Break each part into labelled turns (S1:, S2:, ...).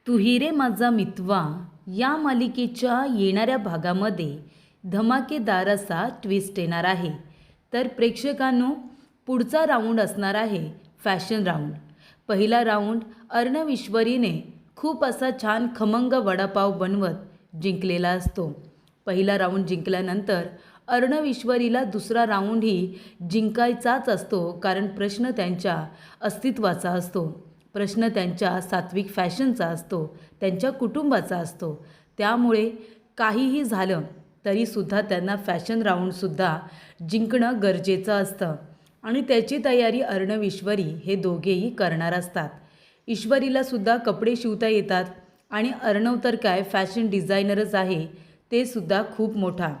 S1: तू ही रे माझा मितवा या मालिकेच्या येणाऱ्या भागामध्ये धमाकेदार असा ट्विस्ट येणार आहे. तर प्रेक्षकांनो, पुढचा राऊंड असणार आहे फॅशन राऊंड. पहिला राऊंड अर्णव ईश्वरीने खूप असा छान खमंग वडापाव बनवत जिंकलेला असतो. पहिला राऊंड जिंकल्यानंतर अर्णव ईश्वरीला दुसरा राऊंडही जिंकायचाच असतो, कारण प्रश्न त्यांच्या अस्तित्वाचा असतो. प्रश्न त्यांच्या सात्विक फॅशनचा असतो, त्यांच्या कुटुंबाचा असतो. त्यामुळे काहीही झालं तरीसुद्धा त्यांना फॅशन राऊंडसुद्धा जिंकणं गरजेचं असतं आणि त्याची तयारी अर्णव ईश्वरी हे दोघेही करणार असतात. ईश्वरीलासुद्धा कपडे शिवता येतात आणि अर्णव तर काय फॅशन डिझायनरच आहे, ते सुद्धा खूप मोठा.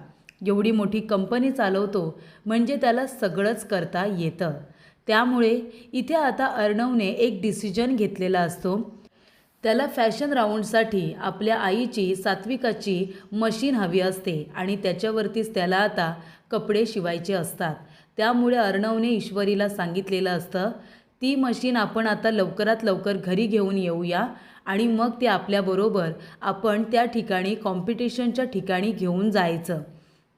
S1: एवढी मोठी कंपनी चालवतो म्हणजे त्याला सगळंच करता येतं. त्यामुळे इथे आता अर्णवने एक डिसिजन घेतलेला असतो. त्याला फॅशन राऊंडसाठी आपल्या आईची सात्विकाची मशीन हवी असते आणि त्याच्यावरतीच त्याला आता कपडे शिवायचे असतात. त्यामुळे अर्णवने ईश्वरीला सांगितलेलं असतं, ती मशीन आपण आता लवकरात लवकर घरी घेऊन येऊया आणि मग ते आपल्याबरोबर आपण त्या ठिकाणी कॉम्पिटिशनच्या ठिकाणी घेऊन जायचं.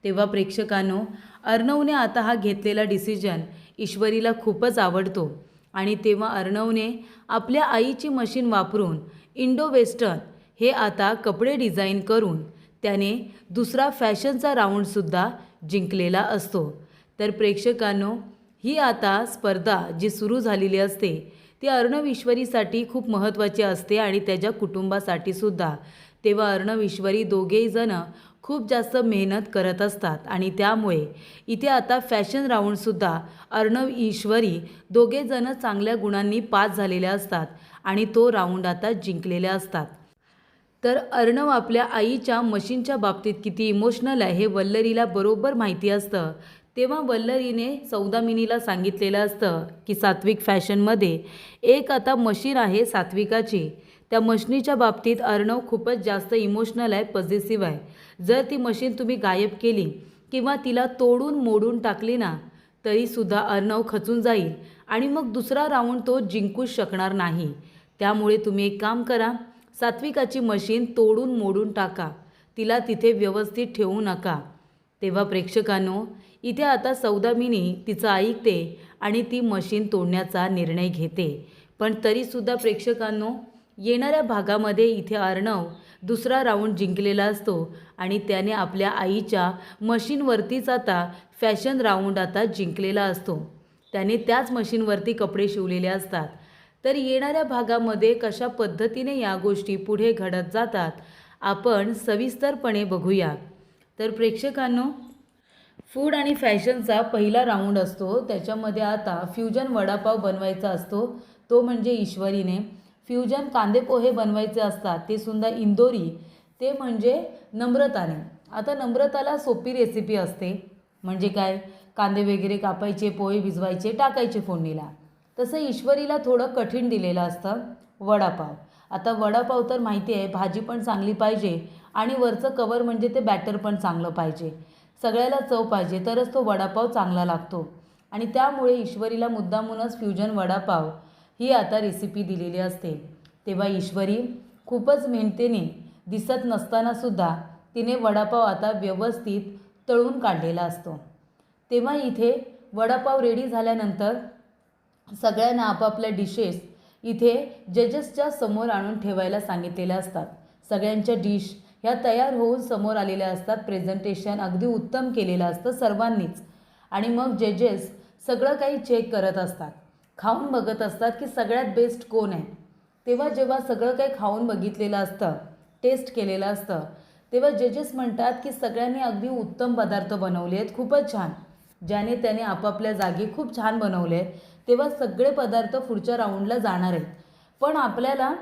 S1: तेव्हा प्रेक्षकांनो, अर्णवने आता हा घेतलेला डिसिजन ईश्वरीला खूपच आवडतो आणि तेव्हा अर्णवने आपल्या आईची मशीन वापरून इंडो वेस्टर्न हे आता कपडे डिझाईन करून त्याने दुसरा फॅशनचा राऊंडसुद्धा जिंकलेला असतो. तर प्रेक्षकांनो, ही आता स्पर्धा जी सुरू झालेली असते ती अर्णव ईश्वरीसाठी खूप महत्त्वाची असते आणि त्याच्या कुटुंबासाठी सुद्धा. तेव्हा अर्णव ईश्वरी दोघेही जण खूप जास्त मेहनत करत असतात आणि त्यामुळे इथे आता फॅशन राऊंडसुद्धा अर्णव ईश्वरी दोघेजणं चांगल्या गुणांनी पास झालेले असतात आणि तो राऊंड आता जिंकलेले असतात. तर अर्णव आपल्या आईच्या मशीनच्या बाबतीत किती इमोशनल आहे हे वल्लरीला बरोबर माहिती असतं. तेव्हा वल्लरीने सौदामिनीला सांगितलेलं असतं की सात्विक फॅशनमध्ये एक आता मशीन आहे सात्विकाची. त्या मशीनीच्या बाबतीत अर्णव खूपच जास्त इमोशनल आहे, पॉझिटिव्ह आहे. जर ती मशीन तुम्ही गायब केली किंवा तिला तोडून मोडून टाकली ना, तरीसुद्धा अर्णव खचून जाईल आणि मग दुसरा राऊंड तो जिंकूच शकणार नाही. त्यामुळे तुम्ही एक काम करा, सात्विकाची मशीन तोडून मोडून टाका, तिला तिथे व्यवस्थित ठेवू नका. तेव्हा प्रेक्षकांनो, इथे आता सौदामिनी तिचं ऐकते आणि ती मशीन तोडण्याचा निर्णय घेते. पण तरीसुद्धा प्रेक्षकांनो, येणाऱ्या भागामध्ये इथे अर्णव दुसरा राऊंड जिंकलेला असतो आणि त्याने आपल्या आईच्या मशीनवरतीच आता फॅशन राऊंड आता जिंकलेला असतो. त्याने त्याच मशीनवरती कपडे शिवलेले असतात. तर येणाऱ्या भागामध्ये कशा पद्धतीने या गोष्टी पुढे घडत जातात आपण सविस्तरपणे बघूया. तर प्रेक्षकांनो, फूड आणि फॅशनचा पहिला राऊंड असतो. त्याच्यामध्ये आता फ्युजन वडापाव बनवायचा असतो, तो म्हणजे ईश्वरीने. फ्युजन कांदे पोहे बनवायचे असतात, ते सुद्धा इंदोरी, ते म्हणजे नम्रताने. आता नम्रताला सोपी रेसिपी असते, म्हणजे काय, कांदे वगैरे कापायचे, पोहे भिजवायचे, टाकायचे फोडणीला. तसं ईश्वरीला थोडं कठीण दिलेलं असतं वडापाव. आता वडापाव तर माहिती आहे, भाजी पण चांगली पाहिजे आणि वरचं कवर म्हणजे ते बॅटर पण चांगलं पाहिजे, सगळ्याला चव पाहिजे, तरच तो वडापाव चांगला लागतो. आणि त्यामुळे ईश्वरीला मुद्दामूनच फ्युजन वडापाव ही आता रेसिपी दिलेली असते. तेव्हा ईश्वरी खूपच मेहनतीने दिसत नसतानासुद्धा तिने वडापाव आता व्यवस्थित तळून काढलेला असतो. तेव्हा इथे वडापाव रेडी झाल्यानंतर सगळ्यांना आपापल्या डिशेस इथे जजेसच्या समोर आणून ठेवायला सांगितलेल्या असतात. सगळ्यांच्या डिश ह्या तयार होऊन समोर आलेल्या असतात. प्रेझेंटेशन अगदी उत्तम केलेलं असतं सर्वांनीच. आणि मग जजेस सगळं काही चेक करत असतात, खाऊन बघत असतात की सगळ्यात बेस्ट कोण आहे. तेव्हा जेव्हा सगळं काही खाऊन बघितलेलं असतं, टेस्ट केलेलं असतं, तेव्हा जजेस म्हणतात की सगळ्यांनी अगदी उत्तम पदार्थ बनवले आहेत, खूपच छान. ज्याने त्याने आपापल्या जागी खूप छान बनवले. तेव्हा सगळे पदार्थ पुढच्या राऊंडला जाणार आहेत. पण आपल्याला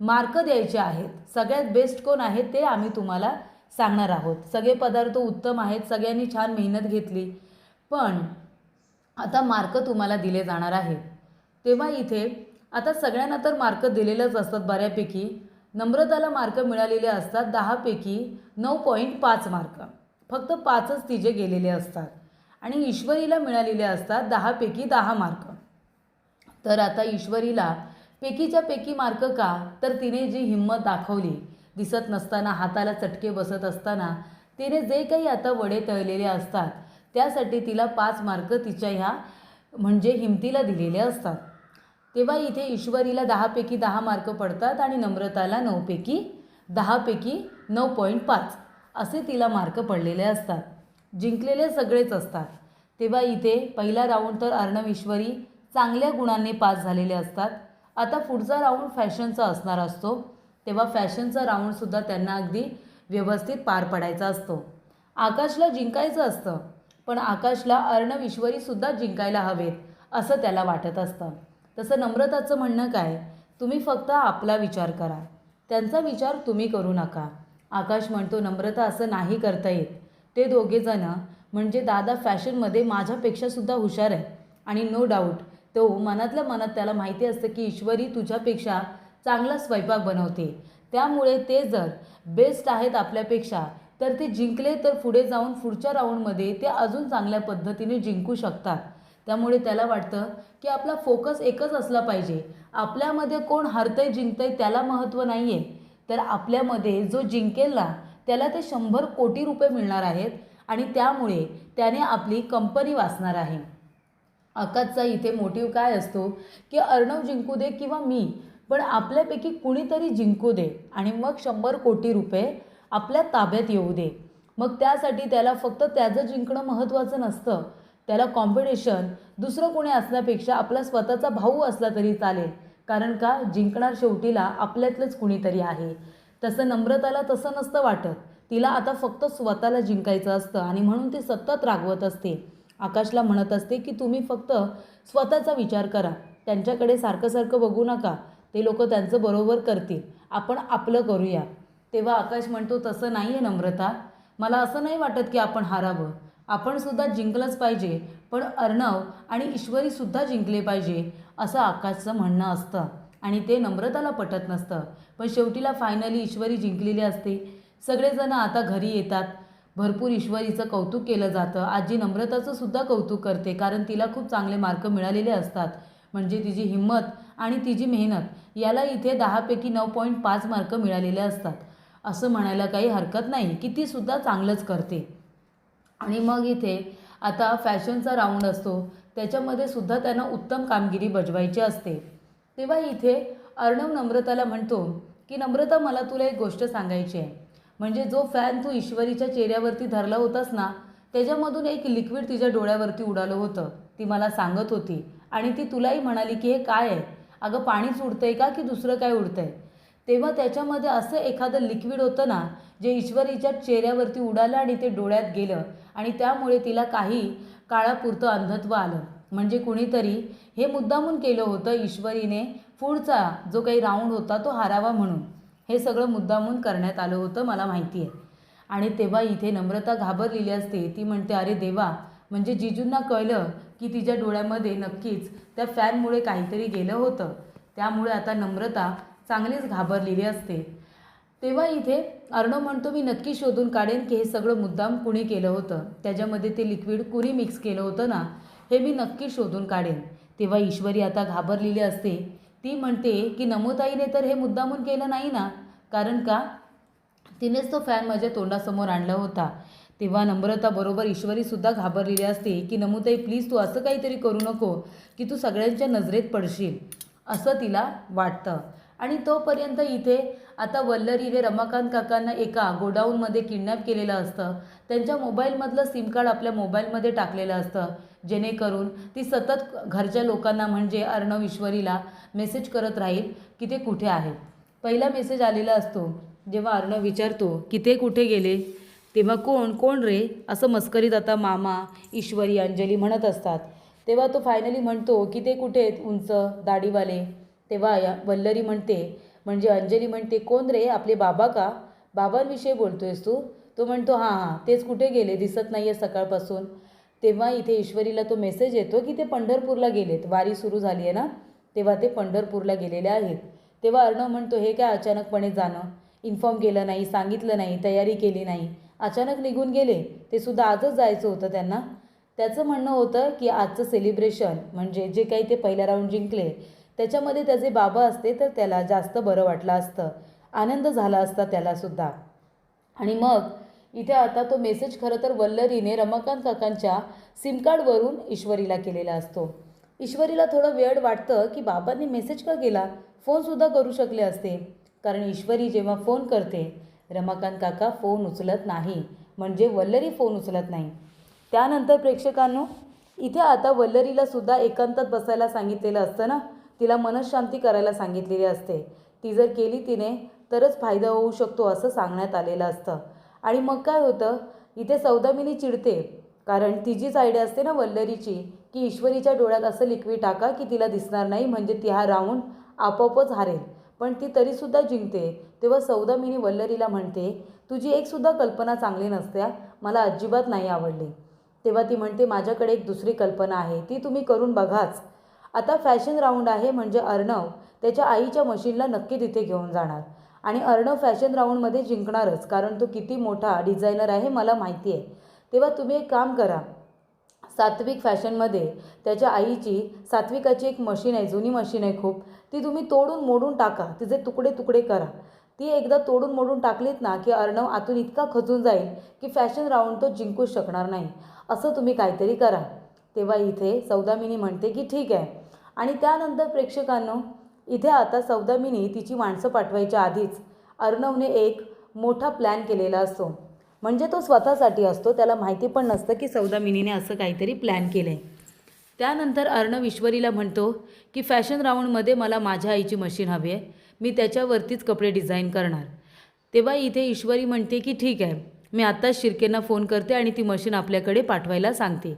S1: मार्क द्यायचे आहेत. सगळ्यात बेस्ट कोण आहे ते आम्ही तुम्हाला सांगणार आहोत. सगळे पदार्थ उत्तम आहेत, सगळ्यांनी छान मेहनत घेतली, पण आता मार्क तुम्हाला दिले जाणार आहेत. तेव्हा इथे आता सगळ्यांना तर मार्क दिलेलेच असतात बऱ्यापैकी. नम्रताला मार्क मिळालेले असतात 10पैकी 9.5 मार्क, फक्त 5च तिचे गेलेले असतात. आणि ईश्वरीला मिळालेले असतात 10पैकी 10 मार्क. तर आता ईश्वरीला पेकीच्या पेकी मार्क का, तर तिने जी हिंमत दाखवली, दिसत नसताना हाताला चटके बसत असताना तिने जे काही आता वडे तळलेले असतात त्यासाठी तिला 5 मार्क तिच्या ह्या म्हणजे हिमतीला दिलेले असतात. तेव्हा इथे ईश्वरीला 10 पैकी 10 मार्क पडतात आणि नम्रताला 9 पैकी 10 पैकी 9.5 असे तिला मार्क पडलेले असतात. जिंकलेले सगळेच असतात. तेव्हा इथे पहिला राऊंड तर अर्णव ईश्वरी चांगल्या गुणांनी पास झालेले असतात. आता पुढचा राऊंड फॅशनचा असणार असतो. तेव्हा फॅशनचा राऊंडसुद्धा त्यांना अगदी व्यवस्थित पार पडायचा असतो. आकाशला जिंकायचं असतं, पण आकाशला अर्णव ईश्वरीसुद्धा जिंकायला हवेत असं त्याला वाटत असतं. तसं नम्रताचं म्हणणं काय, तुम्ही फक्त आपला विचार करा, त्यांचा विचार तुम्ही करू नका. आकाश म्हणतो नम्रता असं नाही करता येत. ते दोघेजणं म्हणजे दादा फॅशनमध्ये माझ्यापेक्षासुद्धा हुशार आहे आणि नो डाऊट तो मनातल्या मनात त्याला माहिती असतं की ईश्वरी तुझ्यापेक्षा चांगला स्वयंपाक बनवते. त्यामुळे ते जर बेस्ट आहेत आपल्यापेक्षा तर ते जिंकले तर पुढे जाऊन पुढच्या राऊंडमध्ये ते अजून चांगल्या पद्धतीने जिंकू शकतात. त्यामुळे त्याला वाटतं की आपला फोकस एकच असला पाहिजे. आपल्यामध्ये कोण हरतंय जिंकतंय त्याला महत्त्व नाही आहे, तर आपल्यामध्ये जो जिंकेल ना त्याला ते 100 कोटी रुपये मिळणार आहेत आणि त्यामुळे त्याने आपली कंपनी वाचणार आहे. आकाशचा इथे मोटिव्ह काय असतो की अर्णव जिंकू दे किंवा मी, पण आपल्यापैकी कुणीतरी जिंकू दे आणि मग 100 कोटी रुपये आपल्या ताब्यात येऊ दे. मग त्यासाठी त्याला फक्त त्याचं जिंकणं महत्त्वाचं नसतं. त्याला कॉम्पिटिशन दुसरं कोणी असण्यापेक्षा आपला स्वतःचा भाऊ असला तरी चालेल. कारण का जिंकणार शेवटीला आपल्यातलंच कुणीतरी आहे. तसं नम्रताला तसं नसतं वाटत. तिला आता फक्त स्वतःला जिंकायचं असतं आणि म्हणून ती सतत रागवत असते. आकाशला म्हणत असते की तुम्ही फक्त स्वतःचा विचार करा, त्यांच्याकडे सारखं सारखं बघू नका. ते लोक त्यांचं बरोबर करतील, आपण आपलं करूया. तेव्हा आकाश म्हणतो तसं नाही आहे नम्रता, मला असं नाही वाटत की आपण हारावं. आपणसुद्धा जिंकलंच पाहिजे, पण अर्णव आणि ईश्वरीसुद्धा जिंकले पाहिजे असं आकाशचं म्हणणं असतं आणि ते नम्रताला पटत नसतं. पण शेवटीला फायनली ईश्वरी जिंकलेली असते. सगळेजण आता घरी येतात. भरपूर ईश्वरीचं कौतुक केलं जातं. आजी नम्रताचं सुद्धा कौतुक करते, कारण तिला खूप चांगले मार्क मिळालेले असतात. म्हणजे तिची हिंमत आणि तिची मेहनत याला इथे 10 पैकी 9.5 मार्क मिळालेले असतात. असं म्हणायला काही हरकत नाही की ती सुद्धा चांगलंच करते. आणि मग इथे आता फॅशनचा राऊंड असतो, त्याच्यामध्ये सुद्धा त्यांना उत्तम कामगिरी बजवायची असते. तेव्हा इथे अर्णव नम्रताला म्हणतो की नम्रता मला तुला एक गोष्ट सांगायची आहे. म्हणजे जो फॅन तू ईश्वरीच्या चेहऱ्यावरती धरला होतास ना, त्याच्यामधून एक लिक्विड तिच्या डोळ्यावरती उडालं होतं. ती मला सांगत होती आणि ती तुलाही म्हणाली की हे काय आहे, अगं पाणीच उडतंय का की दुसरं काय उडतंय. तेव्हा त्याच्यामध्ये असं एखादं लिक्विड होतं ना, जे ईश्वरीच्या चेहऱ्यावरती उडालं आणि ते डोळ्यात गेलं आणि त्यामुळे तिला काही काळापुरतं अंधत्व आलं. म्हणजे कुणीतरी हे मुद्दामून केलं होतं ईश्वरीने पुढचा जो काही राऊंड होता तो हारावा म्हणून. हे सगळं मुद्दामून करण्यात आलं होतं, मला माहिती आहे. आणि तेव्हा इथे नम्रता घाबरलेली असते. ती म्हणते अरे देवा, म्हणजे जिजूंना कळलं की तिच्या डोळ्यामध्ये नक्कीच त्या फॅनमुळे काहीतरी गेलं होतं. त्यामुळे आता नम्रता चांगलीच घाबरलेली असते. तेव्हा इथे अर्णव म्हणतो मी नक्की शोधून काढेन की हे सगळं मुद्दाम कुणी केलं होतं. त्याच्यामध्ये ते लिक्विड कुणी मिक्स केलं होतं ना, हे मी नक्की शोधून काढेन. तेव्हा ईश्वरी आता घाबरलेली असते. ती म्हणते की नमूताईने तर हे मुद्दामून केलं नाही ना, कारण का तिनेच तो फॅन माझ्या तोंडासमोर आणला होता. तेव्हा नम्रता बरोबर ईश्वरीसुद्धा घाबरलेली असते की नमूताई प्लीज तू असं काहीतरी करू नको की तू सगळ्यांच्या नजरेत पडशील, असं तिला वाटतं. आणि तोपर्यंत इथे आता वल्लरीने रमाकांत काकांना एका गोडाऊनमध्ये किडनॅप केलेलं असतं. त्यांच्या मोबाईलमधलं सिम कार्ड आपल्या मोबाईलमध्ये टाकलेलं असतं, जेणेकरून ती सतत घरच्या लोकांना म्हणजे अर्णव ईश्वरीला मेसेज करत राहील की ते कुठे आहेत. पहिला मेसेज आलेला असतो जेव्हा अर्णव विचारतो की ते कुठे गेले, तेव्हा कोण कोण रे असं मस्करीत आता मामा, ईश्वरी, अंजली म्हणत असतात. तेव्हा तो फायनली म्हणतो की ते कुठे आहेत उंच दाढीवाले. तेव्हा वल्लरी म्हणते म्हणजे अंजली म्हणते कोण रे, आपले बाबा का, बाबांविषयी बोलतोयस तू. तो म्हणतो हां हां तेच, कुठे गेले, दिसत नाही आहे सकाळपासून. तेव्हा इथे ईश्वरीला तो मेसेज येतो की ते पंढरपूरला गेलेत, वारी सुरू झाली आहे ना, तेव्हा ते पंढरपूरला गेलेले आहेत. तेव्हा अर्णव म्हणतो हे काय अचानकपणे जाणं, इन्फॉर्म केलं नाही, सांगितलं नाही, तयारी केली नाही, अचानक निघून गेले. ते सुद्धा आजच जायचं होतं त्यांना. त्याचं म्हणणं होतं की आजचं सेलिब्रेशन म्हणजे जे काही ते पहिला राऊंड जिंकले त्याच्यामध्ये त्याचे बाबा असते तर त्याला जास्त बरं वाटलं असतं, आनंद झाला असता त्यालासुद्धा. आणि मग इथे आता तो मेसेज खरं तर वल्लरीने रमाकांत काकांच्या सिम कार्डवरून ईश्वरीला केलेला असतो. ईश्वरीला थोडं वेळ वाटतं की बाबांनी मेसेज का केला, फोनसुद्धा करू शकले असते. कारण ईश्वरी जेव्हा फोन करते रमाकांत काका फोन उचलत नाही, म्हणजे वल्लरी फोन उचलत नाही. त्यानंतर प्रेक्षकांनो, इथे आता वल्लरीलासुद्धा एकांतात बसायला सांगितलेलं असतं ना, तिला मनःशांती करायला सांगितलेली असते. ती जर केली तिने तरच फायदा होऊ शकतो असं सांगण्यात आलेलं असतं. आणि मग काय होतं, इथे सौदामिनी चिडते, कारण तिचीच आयडिया असते ना वल्लरीची की ईश्वरीच्या डोळ्यात असं लिक्विड टाका की तिला दिसणार नाही, म्हणजे ती हा राऊंड आपोआपच हारेल. पण ती तरीसुद्धा जिंकते. तेव्हा सौदामिनी वल्लरीला म्हणते, तुझी एकसुद्धा कल्पना चांगली नसते, मला अजिबात नाही आवडली. तेव्हा ती म्हणते, माझ्याकडे एक दुसरी कल्पना आहे, ती तुम्ही करून बघाच. आता फॅशन राऊंड आहे, म्हणजे अर्णव त्याच्या आईच्या मशीनला नक्की तिथे घेऊन जाणार आणि अर्णव फॅशन राऊंडमध्ये जिंकणारच, कारण तो किती मोठा डिझायनर आहे मला माहिती आहे. तेव्हा तुम्ही एक काम करा, सात्विक फॅशनमध्ये त्याच्या आईची सात्विकाची एक मशीन आहे, जुनी मशीन आहे खूप, ती तुम्ही तोडून मोडून टाका, तिचे तुकडे तुकडे करा. ती एकदा तोडून मोडून टाकलीत ना की अर्णव आतून इतका खचून जाईल की फॅशन राऊंड तो जिंकूच शकणार नाही. असं तुम्ही काहीतरी करा. तेव्हा इथे सौदामिनी म्हणते की ठीक आहे. आणि त्यानंतर प्रेक्षकांनो, इथे आता सौदामिनी तिची माणसं पाठवायच्या आधीच अर्णवने एक मोठा प्लॅन केलेला असतो, म्हणजे तो स्वतःसाठी असतो, त्याला माहिती पण नसतं की सौदामिनीने असं काहीतरी प्लॅन केलं आहे. त्यानंतर अर्णव ईश्वरीला म्हणतो की फॅशन राऊंडमध्ये मला माझ्या आईची मशीन हवी आहे, मी त्याच्यावरतीच कपडे डिझाईन करणार. तेव्हा इथे ईश्वरी म्हणते की ठीक आहे, मी आत्ताच शिर्केंना फोन करते आणि ती मशीन आपल्याकडे पाठवायला सांगते.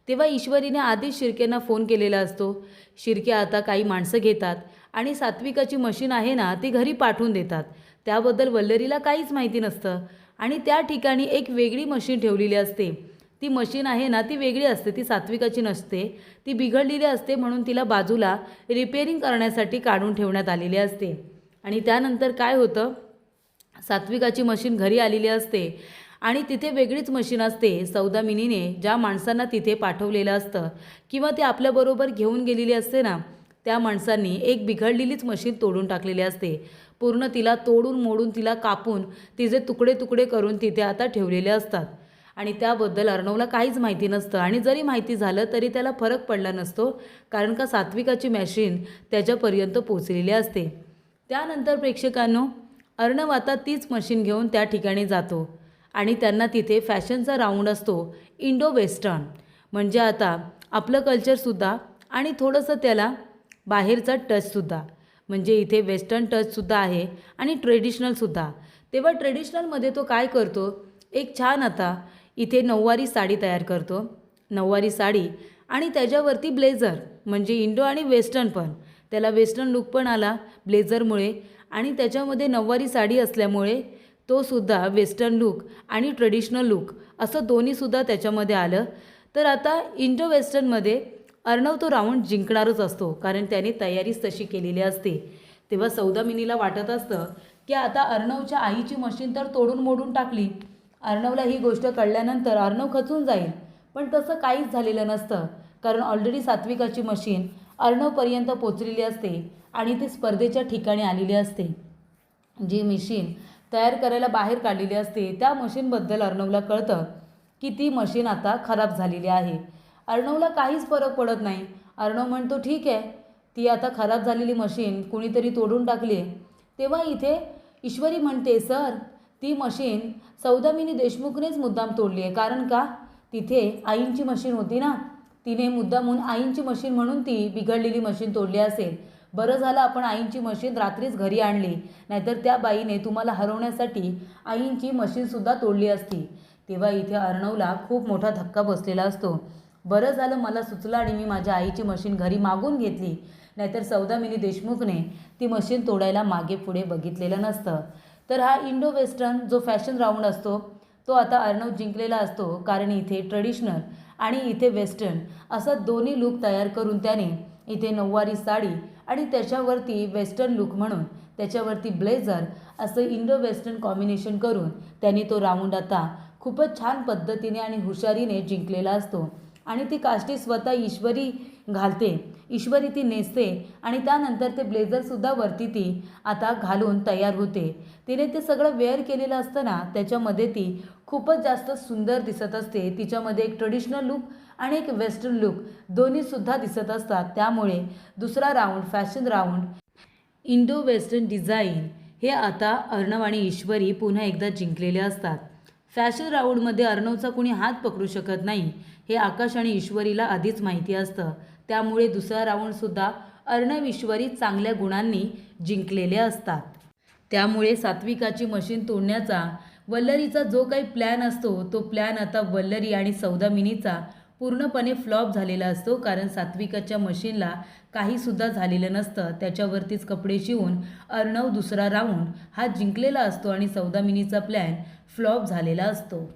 S1: तेव्हा ईश्वरीने आधीच शिर्केंना फोन केलेला असतो. शिर्के आता काही माणसं घेतात आणि सात्विकाची मशीन आहे ना ती घरी पाठवून देतात. त्याबद्दल वल्लरीला काहीच माहिती नसतं आणि त्या ठिकाणी एक वेगळी मशीन ठेवलेली असते. ती मशीन आहे ना ती वेगळी असते, ती सात्विकाची नसते, ती बिघडलेली असते, म्हणून तिला बाजूला रिपेअरिंग करण्यासाठी काढून ठेवण्यात आलेली असते. आणि त्यानंतर काय होतं, सात्विकाची मशीन घरी आलेली असते आणि तिथे वेगळीच मशीन असते. सौदामिनीने ज्या माणसांना तिथे पाठवलेलं असतं किंवा ते आपल्याबरोबर घेऊन गेलेली असते ना, त्या माणसांनी एक बिघडलेलीच मशीन तोडून टाकलेली असते. पूर्ण तिला तोडून मोडून तिला कापून तिचे तुकडे तुकडे करून तिथे आता ठेवलेले असतात. आणि त्याबद्दल अर्णवला काहीच माहिती नसतं आणि जरी माहिती झालं तरी त्याला फरक पडला नसतो, कारण का सात्विकाची मशीन त्याच्यापर्यंत पोचलेली असते. त्यानंतर प्रेक्षकांनो, अर्णव आता तीच मशीन घेऊन त्या ठिकाणी जातो आणि त्यांना तिथे फॅशनचा राऊंड असतो, इंडो वेस्टर्न, म्हणजे आता आपलं कल्चरसुद्धा आणि थोडंसं त्याला बाहेरचा टचसुद्धा, म्हणजे इथे वेस्टर्न टचसुद्धा आहे आणि ट्रेडिशनलसुद्धा. तेव्हा ट्रेडिशनलमध्ये तो काय करतो, एक छान आता इथे नऊवारी साडी तयार करतो, नऊवारी साडी आणि त्याच्यावरती ब्लेझर, म्हणजे इंडो आणि वेस्टर्न पण, त्याला वेस्टर्न लुक पण आला ब्लेझरमुळे आणि त्याच्यामध्ये नऊवारी साडी असल्यामुळे तो सुद्धा वेस्टर्न लुक आणि ट्रेडिशनल लुक असं दोन्हीसुद्धा त्याच्यामध्ये आलं. तर आता इंडो वेस्टर्नमध्ये अर्णव तो राऊंड जिंकणारच असतो, कारण त्याने तयारीच तशी केलेली असते. तेव्हा सौदामिनीला वाटत असतं की आता अर्णवच्या आईची मशीन तर तोडून मोडून टाकली. अर्णवला ही गोष्ट कळल्यानंतर अर्णव खचून जाईल, पण तसं काहीच झालेलं नसतं, कारण ऑलरेडी सात्विकाची मशीन अर्णवपर्यंत पोचलेली असते आणि ती स्पर्धेच्या ठिकाणी आलेली असते. जी मशीन तयार करायला बाहेर काढलेली असते त्या मशीनबद्दल अर्णवला कळतं की ती मशीन आता खराब झालेली आहे. अर्णवला काहीच फरक पडत नाही. अर्णव म्हणतो ठीक आहे, ती आता खराब झालेली मशीन कुणीतरी तोडून टाकली आहे. तेव्हा इथे ईश्वरी म्हणते, सर ती मशीन सौदामिनी देशमुखनेच मुद्दाम तोडली आहे, कारण का तिथे आईंची मशीन होती ना, तिने मुद्दामून आईंची मशीन म्हणून ती बिघडलेली मशीन तोडली असेल. बरं झालं आपण आईंची मशीन रात्रीच घरी आणली, नाहीतर त्या बाईने तुम्हाला हरवण्यासाठी आईंची मशीनसुद्धा तोडली असती. तेव्हा इथे अर्णवला खूप मोठा धक्का बसलेला असतो. बरं झालं मला सुचलं आणि मी माझ्या आईची मशीन घरी मागून घेतली, नाहीतर सौदामिनी देशमुखने ती मशीन तोडायला मागे पुढे बघितलेलं नसतं. तर हा इंडो वेस्टर्न जो फॅशन राऊंड असतो तो आता अर्णव जिंकलेला असतो, कारण इथे ट्रेडिशनल आणि इथे वेस्टर्न असं दोन्ही लूक तयार करून त्याने इथे नऊवारी साडी आणि त्याच्यावरती वेस्टर्न लूक म्हणून त्याच्यावरती ब्लेझर असं इंडो वेस्टर्न कॉम्बिनेशन करून त्यांनी तो राऊंड आता खूपच छान पद्धतीने आणि हुशारीने जिंकलेला असतो. आणि ती काष्टी स्वतः ईश्वरी घालते. ईश्वरी ती नेसते आणि त्यानंतर ते ब्लेझरसुद्धा वरती ती आता घालून तयार होते. तिने ते सगळं वेअर केलेलं असताना त्याच्यामध्ये ती खूपच जास्त सुंदर दिसत असते. तिच्यामध्ये एक ट्रेडिशनल लुक आणि एक वेस्टर्न लुक दोन्हीसुद्धा दिसत असतात. त्यामुळे दुसरा round fashion round Indo western design हे आता अर्णव आणि ईश्वरी पुन्हा एकदा जिंकलेले असतात. फॅशन राऊंडमध्ये अर्णवचा कुणी हात पकडू शकत नाही हे आकाश आणि ईश्वरीला आधीच माहिती असतं. त्यामुळे दुसरा राऊंडसुद्धा अर्णव ईश्वरी चांगल्या गुणांनी जिंकलेले असतात. त्यामुळे सात्विकाची मशीन तोडण्याचा वल्लरीचा जो काही प्लॅन असतो तो प्लॅन आता वल्लरी आणि सौदामिनीचा पूर्णपणे फ्लॉप झालेला असतो. कारण सात्विकाच्या मशीनला काहीसुद्धा झालेलं नसतं. त्याच्यावरतीच कपडे शिवून अर्णव दुसरा राऊंड हा जिंकलेला असतो आणि सौदामिनीचा प्लॅन फ्लॉप झालेला असतो.